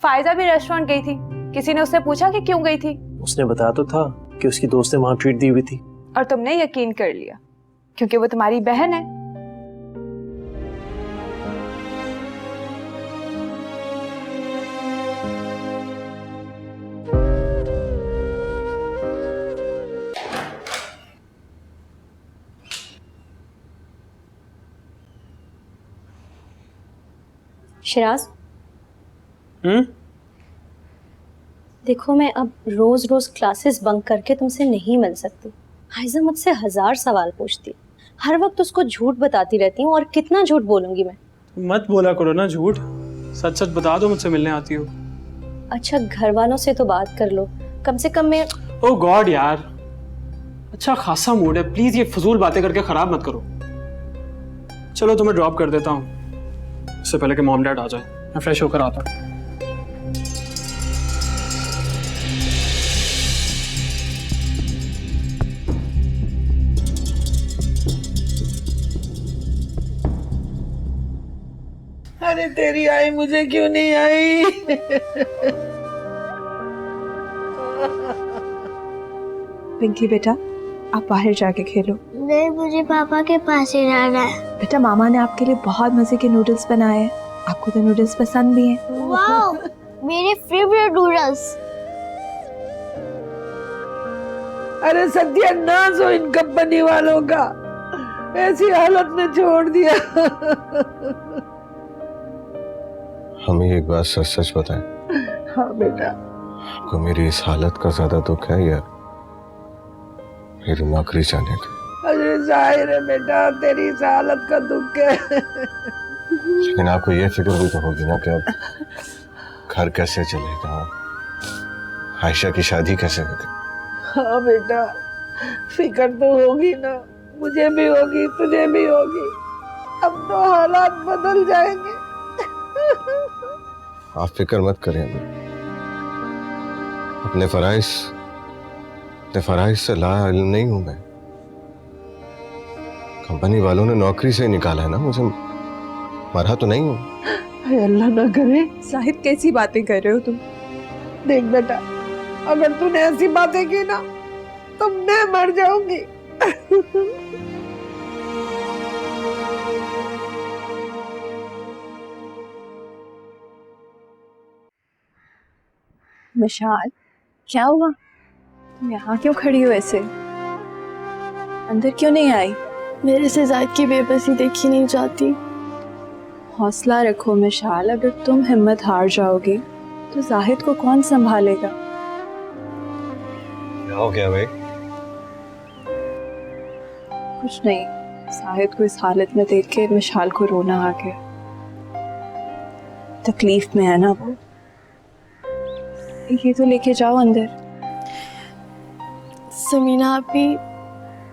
फायजा भी रेस्टोरेंट गई थी, किसी ने उससे पूछा कि क्यों गई थी? उसने बताया तो था कि उसकी दोस्त ने वहां ट्रीट दी हुई थी। और तुमने यकीन कर लिया क्योंकि वो तुम्हारी बहन है। शिराज, देखो मैं अब रोज रोज क्लासेस बंक करके तुमसे नहीं मिल सकती। हाइजा मुझसे 1000 सवाल पूछती, हर वक्त उसको झूठ बताती रहती हूँ, और कितना झूठ बोलूंगी मैं। मत बोला करो ना झूठ, सच सच बता दो मुझसे मिलने आती हो। अच्छा घर वालों से तो बात कर लो, कम से कम मैं। ओह गॉड यार, अच्छा खासा मूड है, प्लीज ये फजूल बातें करके खराब मत करो। चलो तुम्हें ड्रॉप कर देता हूँ, इससे पहले कि मॉम डैड आ जाए। मैं फ्रेश होकर आता हूँ। अरे तेरी आई मुझे क्यों नहीं आई? पिंकी बेटा, आप बाहर जाके खेलो। नहीं, मुझे पापा के पास ही रहना है। बेटा मामा ने आपके लिए बहुत मजे के नूडल्स बनाए हैं, आपको तो नूडल्स पसंद भी हैं। वाओ, मेरे फेवरेट नूडल्स। अरे सत्यानाश हो इन कंपनी वालों का, ऐसी हालत में छोड़ दिया। हमें एक बात सच सच बताएं। हाँ बेटा। आपको मेरी इस हालत का ज्यादा दुख है या मेरी नौकरी जाने का? अरे जाहिर है बेटा, तेरी इस हालत का दुख है। लेकिन आपको ये फिक्र भी तो होगी ना कि अब घर कैसे चलेगा, आयशा की शादी कैसे होगी? हाँ बेटा, फिक्र तो होगी ना, मुझे भी होगी, तुझे भी होगी। अब तो हालात बदल जाएंगे। आप फिक्र मत करें, अपने फराइज से लाइल नहीं हूं मैं। कंपनी वालों ने नौकरी से निकाला है ना मुझे, मरा तो नहीं हूं। अल्लाह ना करे। शाहिद कैसी बातें कर रहे हो तुम? देख बेटा, अगर तूने ऐसी बातें की ना तो मैं मर जाऊंगी। मिशाल, क्या हुआ? तुम यहाँ क्यों खड़ी हो ऐसे? अंदर क्यों नहीं आई? मेरे से जायद की बेबसी देखी नहीं जाती। हौसला रखो मिशाल, अगर तुम हिम्मत हार जाओगी तो जाहिद को कौन संभालेगा? क्या हो गया भाई? कुछ नहीं, जाहिद को इस हालत में देख के मिशाल को रोना आ गया। तकलीफ में है ना वो। ये तो लेके जाओ अंदर। समीना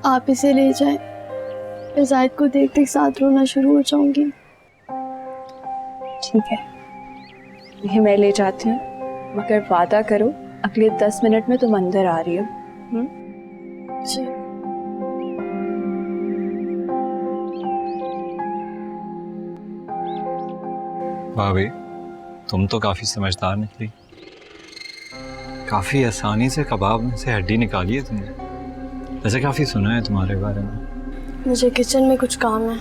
आप इसे ले जाएं। मैं जायद को देख देख साथ रोना शुरू हो जाऊंगी। ठीक है, ये मैं ले जाती हूँ, मगर वादा करो अगले 10 मिनट में तुम अंदर आ रही हो। जी। भाभी, तुम तो काफी समझदार निकली। काफी आसानी से कबाब में से हड्डी निकाली है तुमने। वैसे काफी सुना है तुम्हारे बारे में। मुझे किचन में कुछ काम है।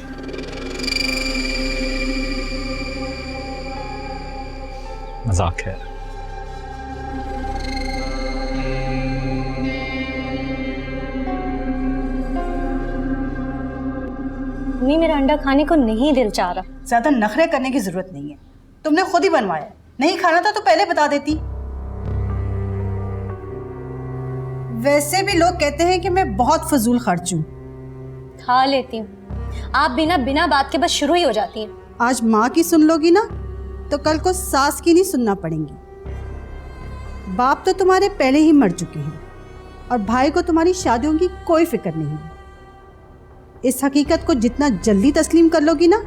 मजाक है। मम्मी, मेरा अंडा खाने को नहीं दिल चाह रहा। ज्यादा नखरे करने की जरूरत नहीं है, तुमने खुद ही बनवाया। नहीं खाना था तो पहले बता देती। वैसे भी लोग कहते हैं कि मैं बहुत फजूल खर्च हूँ। खा लेती हूँ, आप बिना बात के बस शुरू ही हो जाती हैं। आज माँ की सुन लोगी ना तो कल को सास की नहीं सुनना पड़ेंगी। बाप तो तुम्हारे पहले ही मर चुके हैं और भाई को तुम्हारी शादियों की कोई फिक्र नहीं है। इस हकीकत को जितना जल्दी तस्लीम कर लोगी ना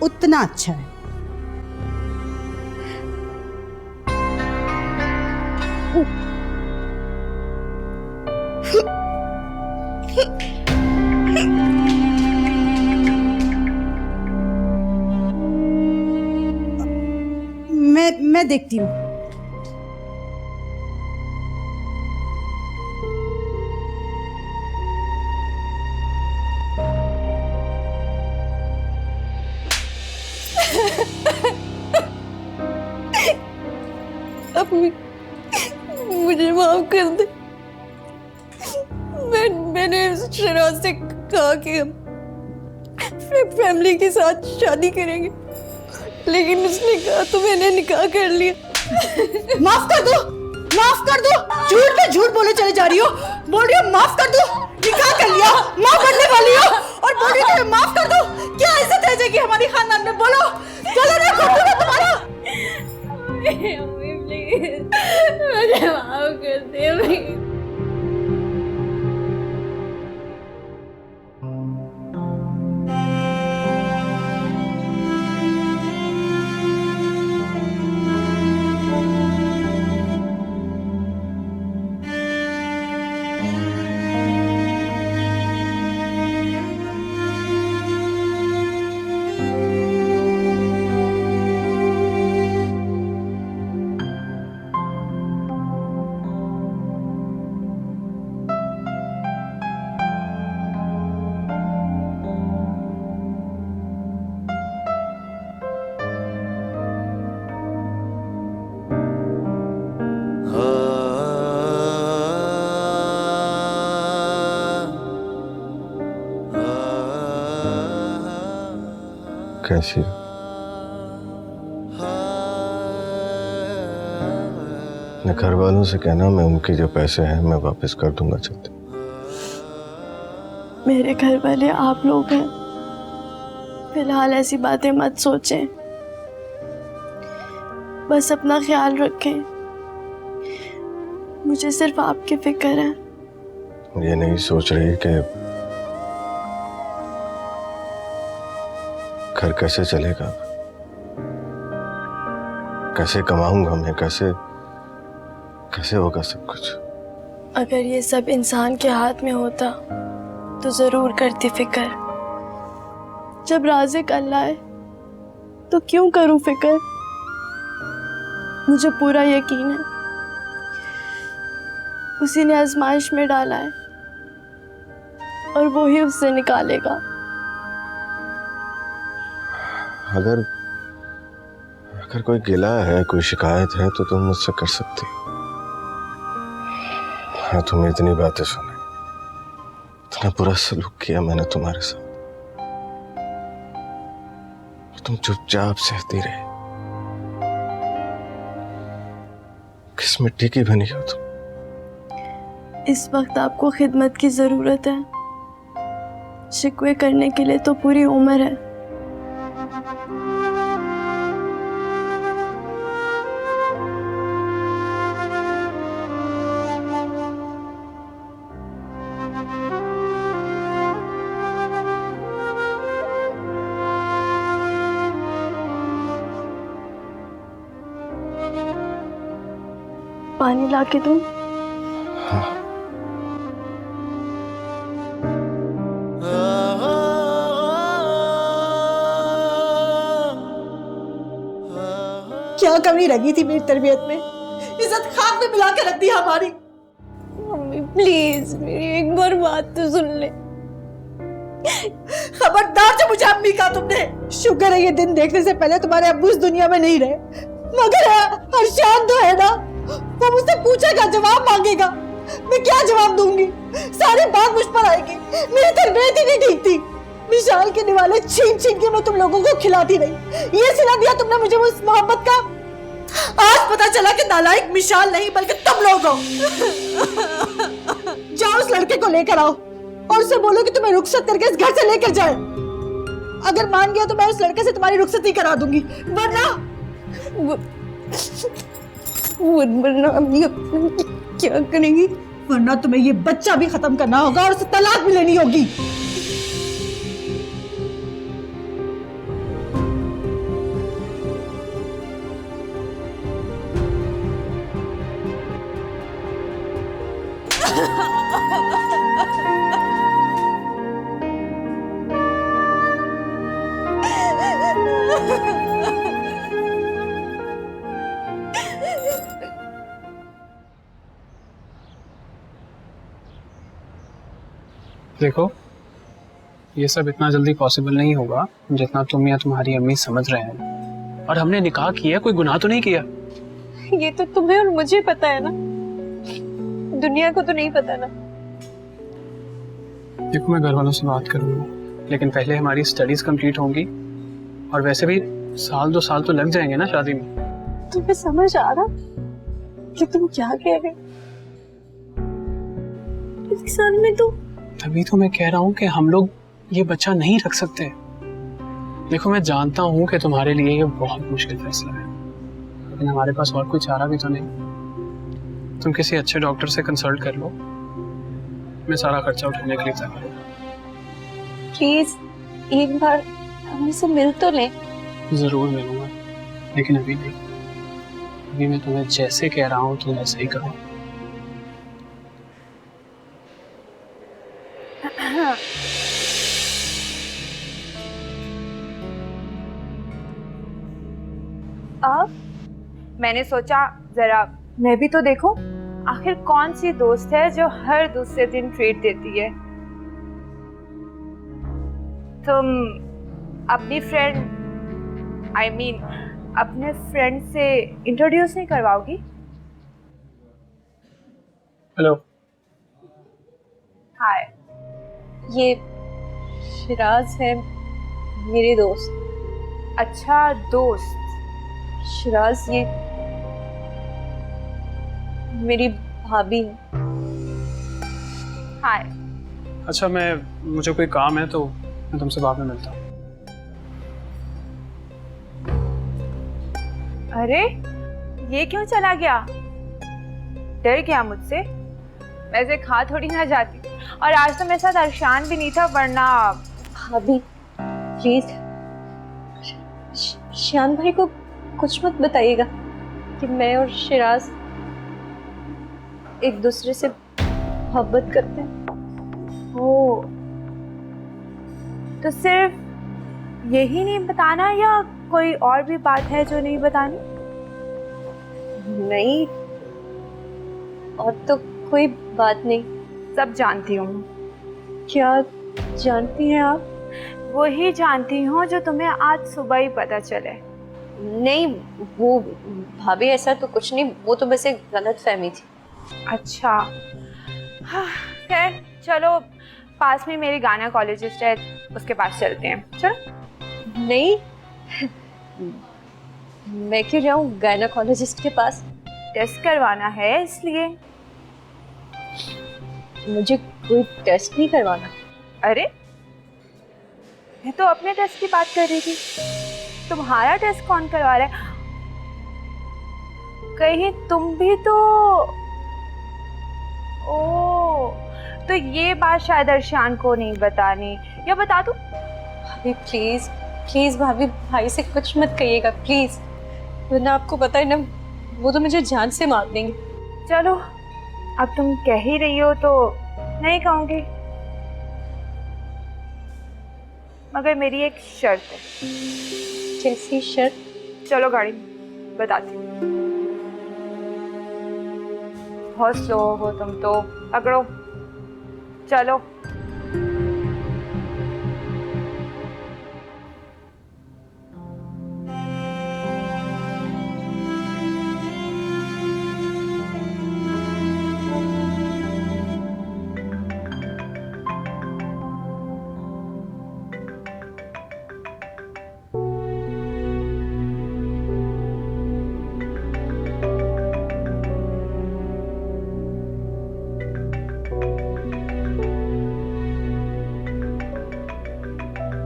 उतना अच्छा है। मैं देखती हूँ। मुझे माफ कर दे। मैंने शराज से कहा कि हम फैमिली के साथ शादी करेंगे, लेकिन उसने कहा तो मैंने निकाह कर लिया। माफ कर दो, माफ कर दो। झूठ पे झूठ बोले चले जा रही हो। बोल रही हो माफ कर दो, निकाह कर लिया, माँ बनने वाली हो और बोल रही हो माफ कर दो। क्या इज्जत रह जाएगी हमारी खानदान में? बोलो, चलो ना कर दूंगा तुम्हारा। मुझे माफ कर दे। कैसी हो? अपने घर वालों से कहना मैं उनके जो पैसे हैं मैं वापस कर दूंगा चलते। मेरे घर वाले आप लोग हैं, फिलहाल ऐसी बातें मत सोचें, बस अपना ख्याल रखें। मुझे सिर्फ आपकी फिक्र है। ये नहीं सोच रही कि घर कैसे चलेगा, कैसे कमाऊंगा मैं, कैसे कैसे होगा सब कुछ। अगर ये सब इंसान के हाथ में होता तो जरूर करती फिक्र। जब राज़िक अल्लाह है तो क्यों करूं फिक्र? मुझे पूरा यकीन है उसी ने आजमाइश में डाला है और वो ही उससे निकालेगा। अगर अगर कोई गिला है, कोई शिकायत है तो तुम मुझसे कर सकती। हाँ, तुम्हें इतनी बातें सुनी, इतना बुरा सलूक किया मैंने तुम्हारे साथ, तुम चुपचाप सहती रही। किस मिट्टी की बनी हो तुम? इस वक्त आपको खिदमत की जरूरत है, शिकवे करने के लिए तो पूरी उम्र है। पानी ला के दूं? क्या कमी रह गई थी मेरी तरबियत में? इज्जत खाक में मिला के रख दी हमारी। मम्मी प्लीज मेरी एक बार बात तो सुन ले। खबरदार जो मुझे अम्मी कहा तुमने। शुक्र है ये दिन देखने से पहले तुम्हारे अब्बू इस दुनिया में नहीं रहे, मगर हर्षान तो है ना, वो मुझसे पूछेगा, जवाब मांगेगा, मैं क्या जवाब दूंगी? सारी बात मुझ पर आएगी। मेरी तरबियत ही नहीं ठीक थी, विशाल के निवाले छीन छीन के मैं तुम लोगों को खिलाती रही। ये सिला दिया तुमने मुझे उस मोहब्बत का। आज पता चला कि नालायक विशाल नहीं बल्कि तुम लोग हो। जाओ उस लड़के को लेकर आओ और उससे बोलो कि तुम्हें रुखसत करके इस घर से लेकर जाए। अगर मान गया तो मैं उस लड़के से तुम्हारी रुखसती करा दूंगी, वरना अम्मी क्या करेंगी? वरना तुम्हें ये बच्चा भी खत्म करना होगा और उसे तलाक भी लेनी होगी। देखो, ये सब इतना जल्दी पॉसिबल नहीं होगा जितना तुम या तुम्हारी अम्मी समझ रहे हैं। और हमने निकाह किया, कोई गुनाह तो नहीं किया। ये तो तुम्हें और मुझे पता है ना, दुनिया को तो नहीं पता ना। देखो, मैं घर वालों से बात करूंगा, लेकिन पहले हमारी स्टडीज कंप्लीट होंगी, और वैसे भी 1-2 साल तो लग जाएंगे ना शादी में। तुम्हें समझ आ रहा कि तुम क्या कह रहे? एक साल में तो तभी तो मैं कह रहा हूँ कि हम लोग ये बच्चा नहीं रख सकते। देखो, मैं जानता हूँ कि तुम्हारे लिए ये बहुत मुश्किल फैसला है, लेकिन हमारे पास और कोई चारा भी तो नहीं। तुम किसी अच्छे डॉक्टर से कंसल्ट कर लो, मैं सारा खर्चा उठाने के लिए तैयार हूँ। प्लीज एक बार हमसे से मिल तो लें। जरूर मिलूंगा, लेकिन अभी नहीं। अभी मैं तुम्हें जैसे कह रहा हूँ तुम वैसे ही करो। अब मैंने सोचा जरा मैं भी तो देखूं, आखिर कौन सी दोस्त है जो हर दूसरे दिन ट्रीट देती है। तुम अपनी फ्रेंड अपने फ्रेंड से इंट्रोड्यूस नहीं करवाओगी? हेलो। हाय, ये शिराज है, मेरे दोस्त। अच्छा, दोस्त। शिराज ये मेरी भाभी है। हाय। अच्छा, मुझे कोई काम है तो मैं तुमसे बाद में मिलता हूँ। अरे ये क्यों चला गया? डर गया मुझसे? वैसे खा थोड़ी ना जाती, और आज तो मेरे साथ अरशान भी नहीं था, वरना। भाभी प्लीज शान भाई को कुछ मत बताइएगा कि मैं और शिराज एक दूसरे से मोहब्बत करते हैं। ओ, तो सिर्फ यही नहीं बताना या कोई और भी बात है जो नहीं बतानी? नहीं, और तो कोई बात नहीं। सब जानती हूँ। क्या जानती हैं आप? वही जानती हूँ जो तुम्हें आज सुबह ही पता चले। नहीं, वो भाभी ऐसा तो कुछ नहीं, वो तो बस एक गलतफहमी थी। अच्छा, हाँ, खैर चलो, पास में मेरी गायनेकोलॉजिस्ट है, उसके पास चलते हैं। चलो। नहीं, मैं क्यों जाऊँ गायनेकोलॉजिस्ट के पास? टेस्ट करवाना है इसलिए। मुझे कोई टेस्ट नहीं करवाना। अरे, मैं तो अपने टेस्ट की बात कर रही थी। तुम्हारा टेस्ट कौन करवा रहा है? कहीं तुम भी तो। ओ, तो ये बात शायद अरशान को नहीं बतानी, या बता दूं? भाभी प्लीज प्लीज भाभी, भाई से कुछ मत कहिएगा प्लीज, वरना आपको पता है ना, वो तो मुझे जान से मार देंगे। चलो, अब तुम कह ही रही हो तो नहीं कहूंगी, मगर मेरी एक शर्त है। कैसी शर्त? चलो गाड़ी में, बताती हूँ। बहुत स्लो हो तुम तो, पकड़ो, चलो।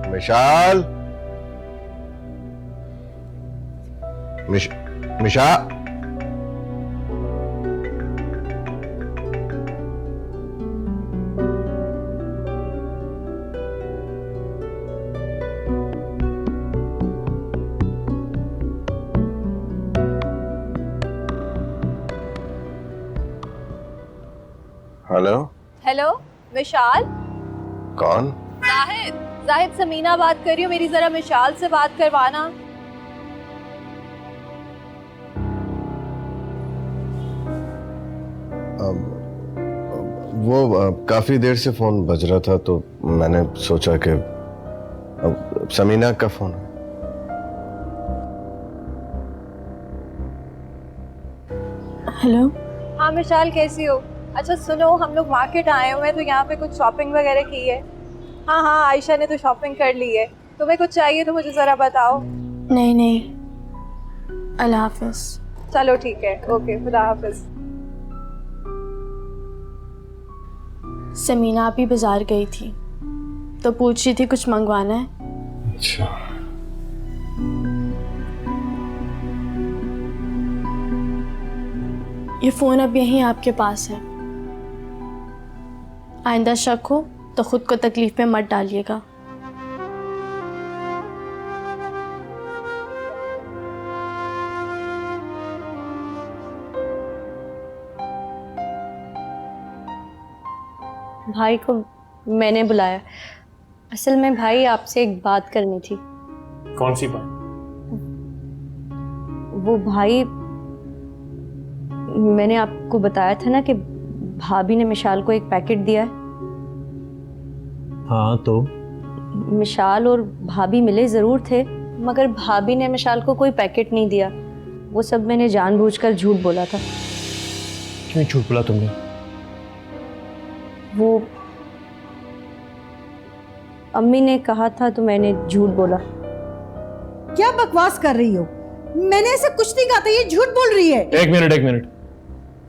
मिशाल, मिशा, हेलो। हेलो विशाल। कौन? जाहिद समीना बात कर रही हूँ, मेरी जरा मिशाल से बात करवाना। वो काफी देर से फोन बज रहा था तो मैंने सोचा कि समीना का फोन है। हेलो। हाँ मिशाल, कैसी हो? अच्छा सुनो, हम लोग मार्केट आए हुए हैं तो यहाँ पे कुछ शॉपिंग वगैरह की है। हाँ हाँ, आयशा ने तो शॉपिंग कर ली है। तुम्हें कुछ चाहिए तो मुझे ज़रा बताओ। नहीं नहीं, अल्लाह हाफिज। चलो ठीक है, ओके, खुदा हाफिज। समीना अभी बाजार गई थी तो पूछ रही थी कुछ मंगवाना है। अच्छा। ये फ़ोन अब यहीं आपके पास है। आइंदा शक हो तो खुद को तकलीफ में मत डालिएगा। भाई को मैंने बुलाया। असल में भाई आपसे एक बात करनी थी। कौन सी बात? वो भाई, मैंने आपको बताया था ना कि भाभी ने मिशाल को एक पैकेट दिया है। हाँ तो मिशाल और भाभी मिले ज़रूर थे, मगर भाभी ने मिशाल को कोई पैकेट नहीं दिया। वो सब मैंने जानबूझकर झूठ बोला था। क्यों झूठ बोला तुमने? वो अम्मी ने कहा था तो मैंने झूठ बोला। क्या बकवास कर रही हो? मैंने ऐसा कुछ नहीं कहा था, ये झूठ बोल रही है। एक मिनट।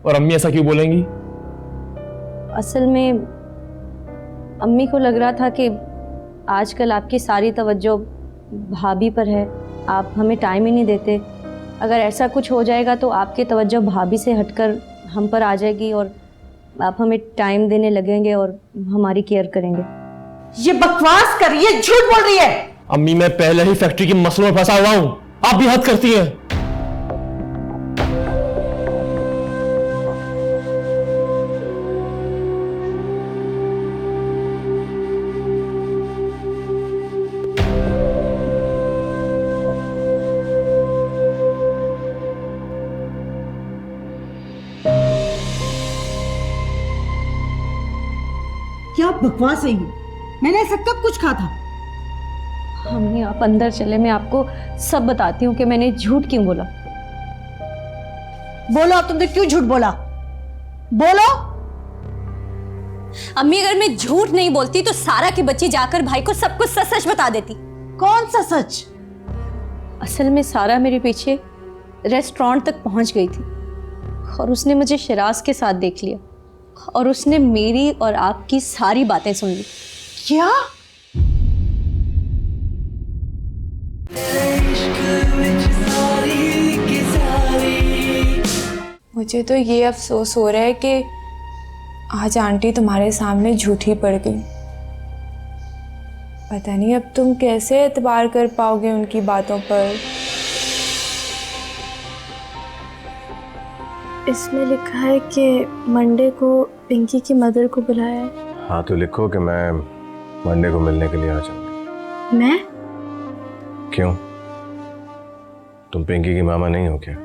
और अम्मी ऐसा क्यों बोलेंगी? असल में अम्मी को लग रहा था कि आजकल आपकी सारी तवज्जो भाभी पर है, आप हमें टाइम ही नहीं देते। अगर ऐसा कुछ हो जाएगा तो आपकी तवज्जो भाभी से हटकर हम पर आ जाएगी और आप हमें टाइम देने लगेंगे और हमारी केयर करेंगे। ये बकवास कर रही है, झूठ बोल रही है। अम्मी मैं पहले ही फैक्ट्री के मसलों में फंसा हुआ हूँ, आप भी हद करती हैं। क्या बकवास है ये? मैंने ऐसा कब कुछ कहा था? अम्मी आप अंदर चले, मैं आपको सब बताती हूँ कि मैंने झूठ क्यों बोला। बोलो, अब तुमने क्यों झूठ बोला? बोलो। अम्मी अगर मैं झूठ नहीं बोलती तो सारा की बच्ची जाकर भाई को सब कुछ सच सच बता देती। कौन सा सच? असल में सारा मेरे पीछे रेस्टोरेंट तक पहुंच गई थी और उसने मुझे शिराज के साथ देख लिया और उसने मेरी और आपकी सारी बातें सुन ली। क्या? मुझे तो ये अफसोस हो रहा है कि आज आंटी तुम्हारे सामने झूठी पड़ गई। पता नहीं अब तुम कैसे एतबार कर पाओगे उनकी बातों पर। इसमें लिखा है कि मंडे को पिंकी की मदर को बुलाया है। हाँ तो लिखो कि मैं मंडे को मिलने के लिए आ जाऊंगी। मैं? क्यों, तुम पिंकी की मामा नहीं हो क्या?